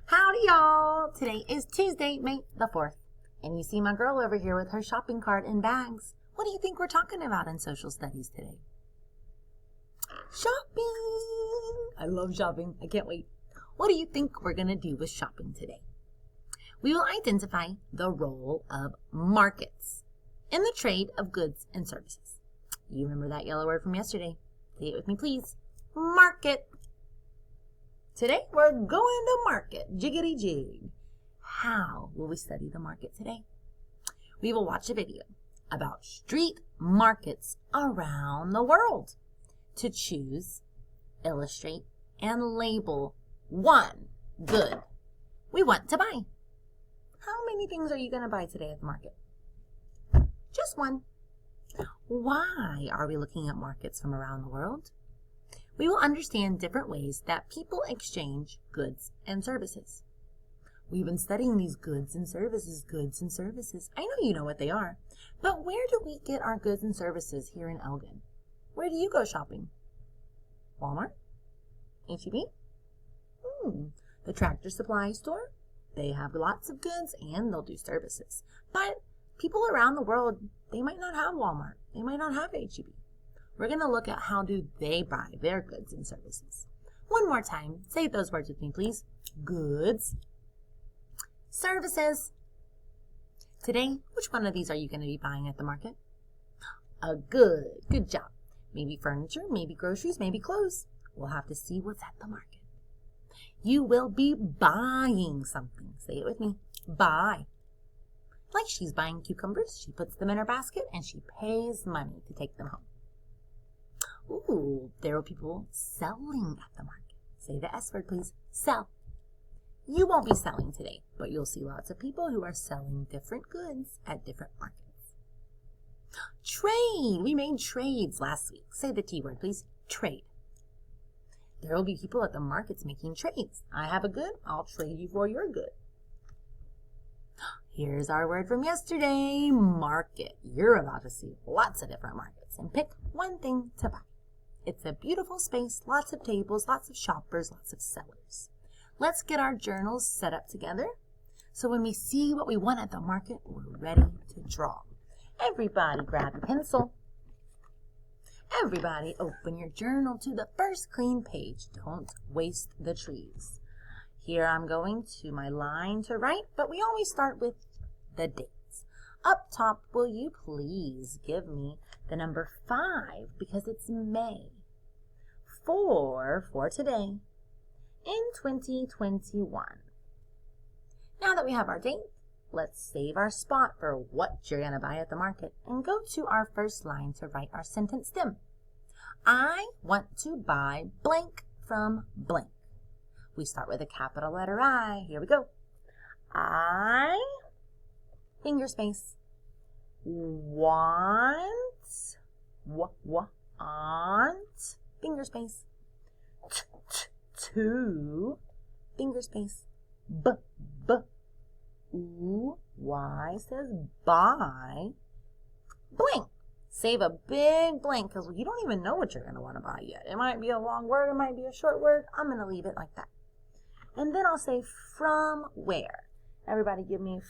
Howdy, y'all! Today is Tuesday, May the 4th, and you see my girl over here with her shopping cart and bags. What do you think we're talking about in social studies today? Shopping! I love shopping. I can't wait. What do you think we're going to do with shopping today? We will identify the role of markets in the trade of goods and services. You remember that yellow word from yesterday? Say it with me, please. Market. Today, we're going to market. Jiggity jig. How will we study the market today? We will watch a video about street markets around the world to choose, illustrate, and label one good we want to buy. How many things are you going to buy today at the market? Just one. Why are we looking at markets from around the world? We will understand different ways that people exchange goods and services. We've been studying these goods and services. I know you know what they are, but where do we get our goods and services here in Elgin? Where do you go shopping? Walmart? H-E-B? The Tractor Supply store? They have lots of goods and they'll do services. But people around the world, they might not have Walmart. They might not have H-E-B. We're going to look at how do they buy their goods and services. One more time. Say those words with me, please. Goods. Services. Today, which one of these are you going to be buying at the market? Good job. Maybe furniture, maybe groceries, maybe clothes. We'll have to see what's at the market. You will be buying something. Say it with me. Buy. Like she's buying cucumbers. She puts them in her basket and she pays money to take them home. Ooh, there are people selling at the market. Say the S word, please. Sell. You won't be selling today, but you'll see lots of people who are selling different goods at different markets. Trade. We made trades last week. Say the T word, please. Trade. There will be people at the markets making trades. I have a good. I'll trade you for your good. Here's our word from yesterday. Market. You're about to see lots of different markets and pick one thing to buy. It's a beautiful space, lots of tables, lots of shoppers, lots of sellers. Let's get our journals set up together so when we see what we want at the market, we're ready to draw. Everybody grab a pencil. Everybody open your journal to the first clean page. Don't waste the trees. Here I'm going to my line to write, but we always start with the dates. Up top, will you please give me the number 5 because it's May. 4 for today in 2021. Now that we have our date, let's save our spot for what you're going to buy at the market and go to our first line to write our sentence stem. I want to buy blank from blank. We start with a capital letter I. Here we go. I, finger space, want, finger space, to, finger space, y says buy, blank. Save a big blank because you don't even know what you're going to want to buy yet. It might be a long word, it might be a short word. I'm going to leave it like that. And then I'll say from where. Everybody give me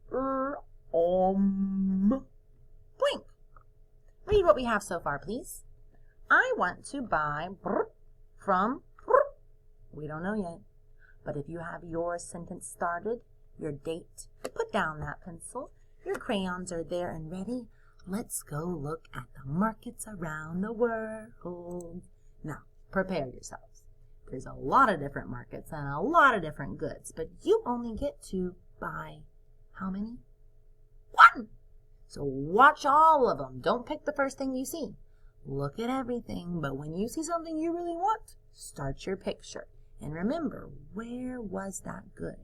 blank. Read what we have so far, please. I want to buy from. We don't know yet. But if you have your sentence started, your date, put down that pencil. Your crayons are there and ready. Let's go look at the markets around the world. Now, prepare yourselves. There's a lot of different markets and a lot of different goods, but you only get to buy how many? 1! So watch all of them. Don't pick the first thing you see. Look at everything, but when you see something you really want, start your picture. And remember, where was that good?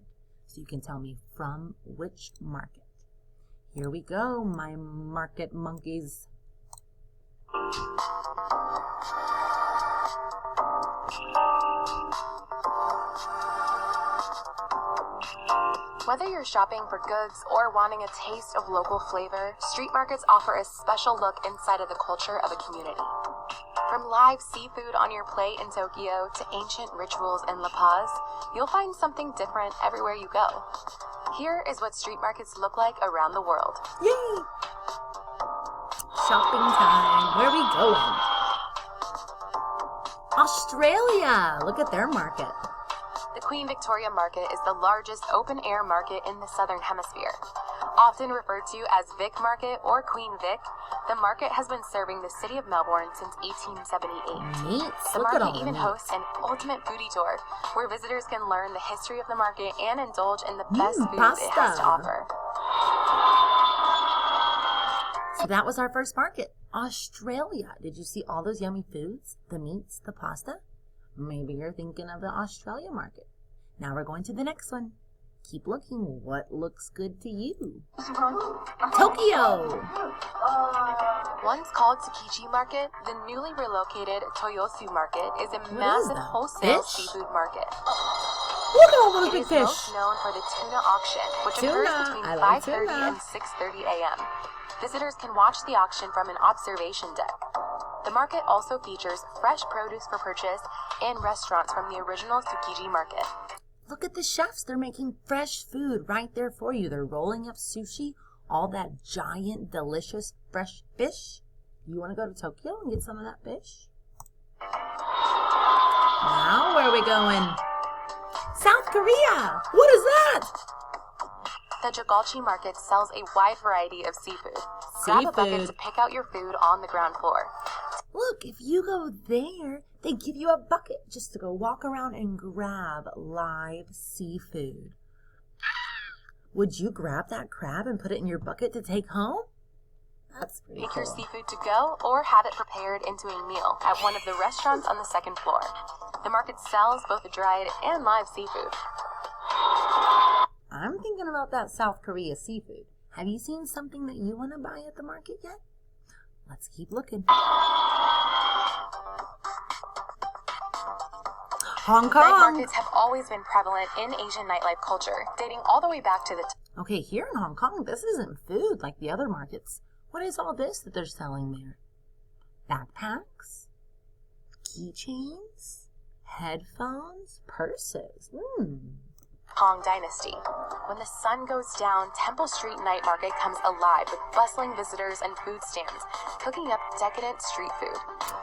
So you can tell me from which market. Here we go, my market monkeys. Whether you're shopping for goods or wanting a taste of local flavor, street markets offer a special look inside of the culture of a community. From live seafood on your plate in Tokyo to ancient rituals in La Paz, you'll find something different everywhere you go. Here is what street markets look like around the world. Yay! Shopping time. Where are we going? Australia! Look at their market. The Queen Victoria Market is the largest open-air market in the Southern Hemisphere. Often referred to as Vic Market or Queen Vic, the market has been serving the city of Melbourne since 1878. Meats. The Look at all market the even meats. hosts an ultimate foodie tour, where visitors can learn the history of the market and indulge in the best food it has to pasta. offer. So that was our first market, Australia. Did you see all those yummy foods? The meats, the pasta? Maybe you're thinking of the Australia market. Now we're going to the next one. Keep looking. What looks good to you? Tokyo! Once called Tsukiji Market, the newly relocated Toyosu Market is a is massive that? wholesale Fish? seafood market. Look at all those It big is fish. most known for the tuna auction, which occurs Tuna. between I like 5:30 tuna. and 6:30 a.m. Visitors can watch the auction from an observation deck. The market also features fresh produce for purchase and restaurants from the original Tsukiji Market. Look at the chefs. They're making fresh food right there for you. They're rolling up sushi, all that giant, delicious, fresh fish. You want to go to Tokyo and get some of that fish? Now, where are we going? South Korea. What is that? The Jagalchi Market sells a wide variety of seafood. Grab a bucket Seafood. to pick out your food on the ground floor. Look, if you go there, they give you a bucket just to go walk around and grab live seafood. Would you grab that crab and put it in your bucket to take home? That's pretty Take cool. your seafood to go or have it prepared into a meal at one of the restaurants on the second floor. The market sells both dried and live seafood. I'm thinking about that South Korea seafood. Have you seen something that you want to buy at the market yet? Let's keep looking. Hong Night Kong. markets have always been prevalent in Asian nightlife culture, dating all the way back to the Okay, here in Hong Kong, this isn't food like the other markets. What is all this that they're selling there? Backpacks? Keychains? Headphones? Purses? Tang Dynasty. When the sun goes down, Temple Street Night Market comes alive with bustling visitors and food stands, cooking up decadent street food.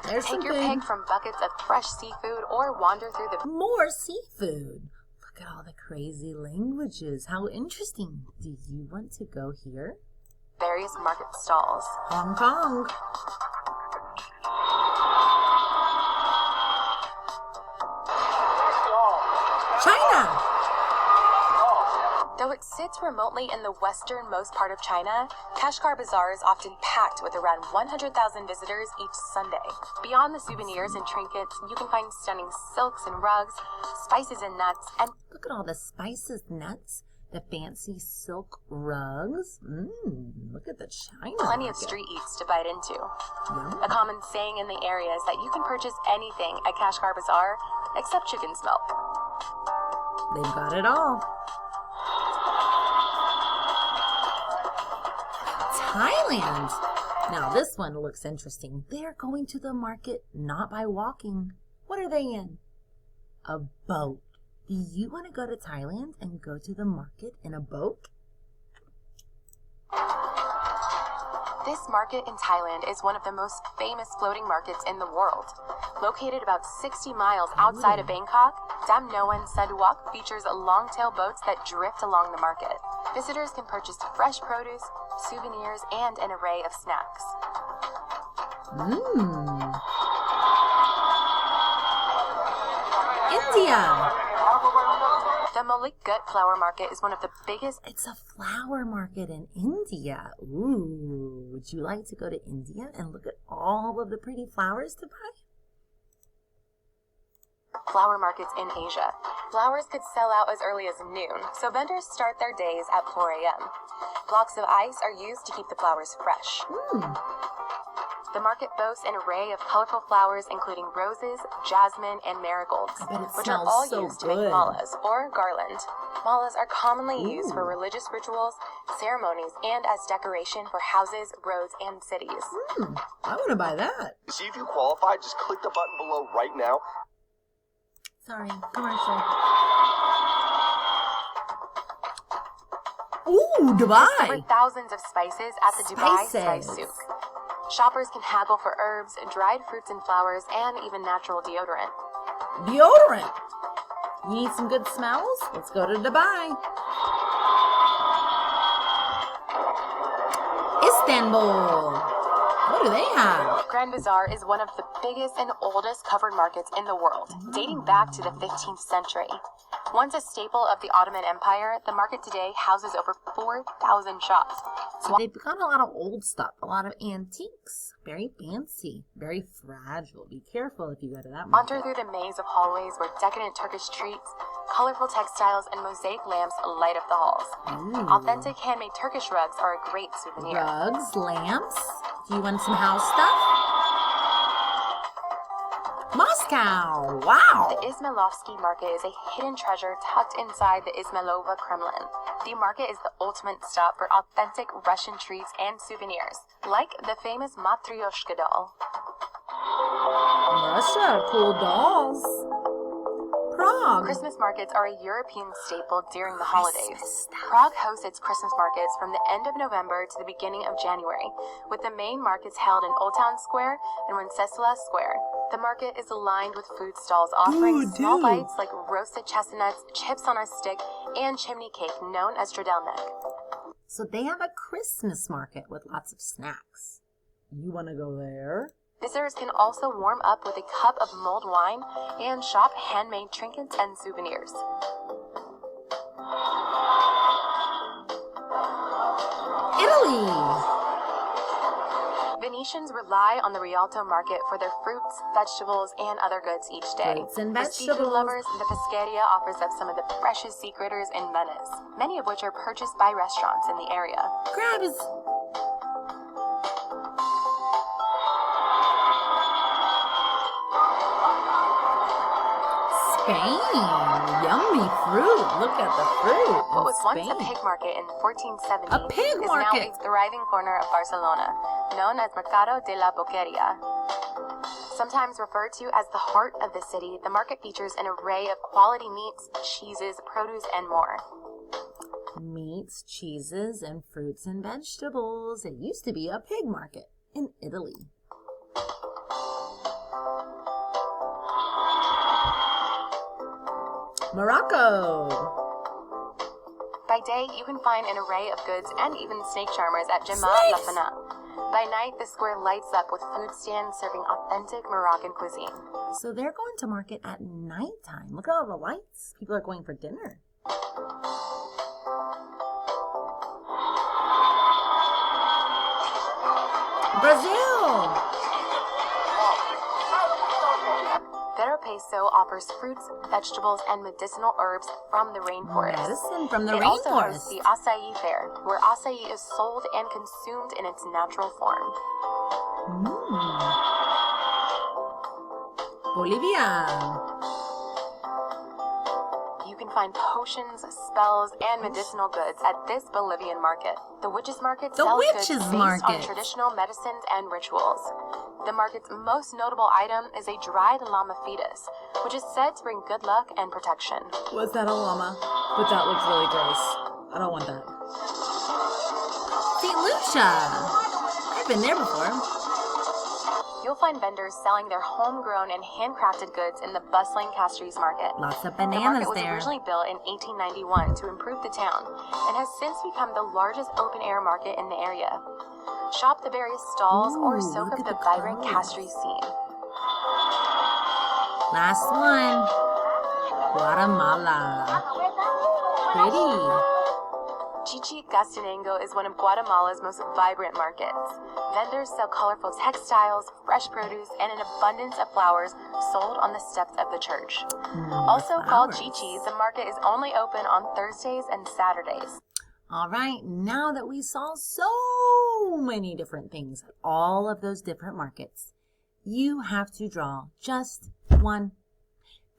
There's some Take your food. pick from buckets of fresh seafood or wander through the More seafood. Look at all the crazy languages. How interesting. Do you want to go here? various market stalls. Hong Kong. China. Though it sits remotely in the westernmost part of China, Kashgar Bazaar is often packed with around 100,000 visitors each Sunday. Beyond the souvenirs and trinkets, you can find stunning silks and rugs, spices and nuts, and Look at all the spices, nuts, the fancy silk rugs. Look at the China plenty of market. street eats to bite into. Yum. A common saying in the area is that you can purchase anything at Kashgar Bazaar except chicken's milk. They've got it all. Thailand. Now this one looks interesting. They're going to the market not by walking. What are they in? A boat. Do you want to go to Thailand and go to the market in a boat? This market in Thailand is one of the most famous floating markets in the world. Located about 60 miles outside of Bangkok, Dam Noen Saduak features long-tail boats that drift along the market. Visitors can purchase fresh produce, souvenirs, and an array of snacks. India. The Malik Gut Flower Market is one of the biggest It's a flower market in India. Ooh, would you like to go to India and look at all of the pretty flowers to buy? flower markets in Asia. Flowers could sell out as early as noon, so vendors start their days at 4 a.m. Blocks of ice are used to keep the flowers fresh. The The market boasts an array of colorful flowers, including roses, jasmine, and marigolds, I bet it which are smells all so used to make good. malas, or garland. Malas are commonly used for Ooh. religious rituals, ceremonies, and as decoration for houses, roads, and cities. I want to buy that. To see if you qualify, just click the button below right now. Sorry, commercial. Ooh, Dubai. Discover thousands of spices at the Dubai Spice Spices. Souk. Shoppers can haggle for herbs, dried fruits and flowers, and even natural deodorant. Deodorant. You need some good smells? Let's go to Dubai. Istanbul. What do they have? Grand Bazaar is one of the biggest and oldest covered markets in the world, dating back to the 15th century. Once a staple of the Ottoman Empire, the market today houses over 4,000 shops. So they've got a lot of old stuff, a lot of antiques. Very fancy, very fragile. Be careful if you go to that market. Wander through the maze of hallways where decadent Turkish treats, colorful textiles, and mosaic lamps light up the halls. Ooh. Authentic handmade Turkish rugs are a great souvenir. Rugs, lamps. Do you want some house stuff? Moscow. Wow. The Izmailovsky Market is a hidden treasure tucked inside the Izmailova Kremlin. The market is the ultimate stop for authentic Russian treats and souvenirs, like the famous Matryoshka doll. Russia. Cool dolls. Prague. Christmas markets are a European staple during the holidays. Christmas stuff. Prague hosts its Christmas markets from the end of November to the beginning of January, with the main markets held in Old Town Square and Wenceslas Square. The market is aligned with food stalls offering Ooh, small dude. bites like roasted chestnuts, chips on a stick, and chimney cake known as stradelnik. So they have a Christmas market with lots of snacks. You want to go there? Visitors can also warm up with a cup of mulled wine and shop handmade trinkets and souvenirs. Italy. Venetians rely on the Rialto market for their fruits, vegetables, and other goods each day. Fruits and For seafood vegetables. lovers, the Pescheria offers up some of the freshest sea critters in Venice, many of which are purchased by restaurants in the area. Crab is... Spain. Yummy fruit. Look at the fruit. What was once Spain. a pig market in 1470 A pig is market. now a thriving corner of Barcelona, known as Mercado de la Boqueria. Sometimes referred to as the heart of the city, the market features an array of quality meats, cheeses, produce, and more. Meats, cheeses, and fruits and vegetables. It used to be a pig market in Italy. Morocco. By day, you can find an array of goods and even snake charmers at Jema La Snakes! Fana. By night, the square lights up with food stands serving authentic Moroccan cuisine. So they're going to market at nighttime. Look at all the lights. People are going for dinner. Brazil. Vero Peso offers fruits, vegetables, and medicinal herbs from the rainforest. Medicine from the It also hosts rainforest. the acai fair, where acai is sold and consumed in its natural form. Bolivia. You can find potions, spells, and medicinal goods at this Bolivian market. The Witches Market The sells Witches goods based on Market. traditional medicines and rituals. The market's most notable item is a dried llama fetus, which is said to bring good luck and protection. Was that a llama? But that looks really gross. I don't want that. St. Lucia. I've been there before. You'll find vendors selling their homegrown and handcrafted goods in the bustling Castries Market. Lots of The bananas market was there. originally built in 1891 to improve the town and has since become the largest open-air market in the area. Shop the various stalls or Ooh, soak look up at the the vibrant colors. Castries scene. Last one. Guatemala. Pretty. Chichicastenango is one of Guatemala's most vibrant markets. Vendors sell colorful textiles, fresh produce, and an abundance of flowers sold on the steps of the church. Also called flowers. Chichi, the market is only open on Thursdays and Saturdays. All right, now that we saw so so many different things at all of those different markets. You have to draw just one.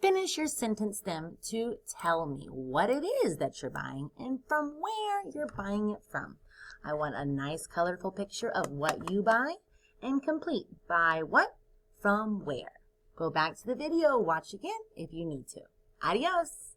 Finish your sentence then to tell me what it is that you're buying and from where you're buying it from. I want a nice colorful picture of what you buy and complete buy what, from where. Go back to the video, watch again if you need to. Adios!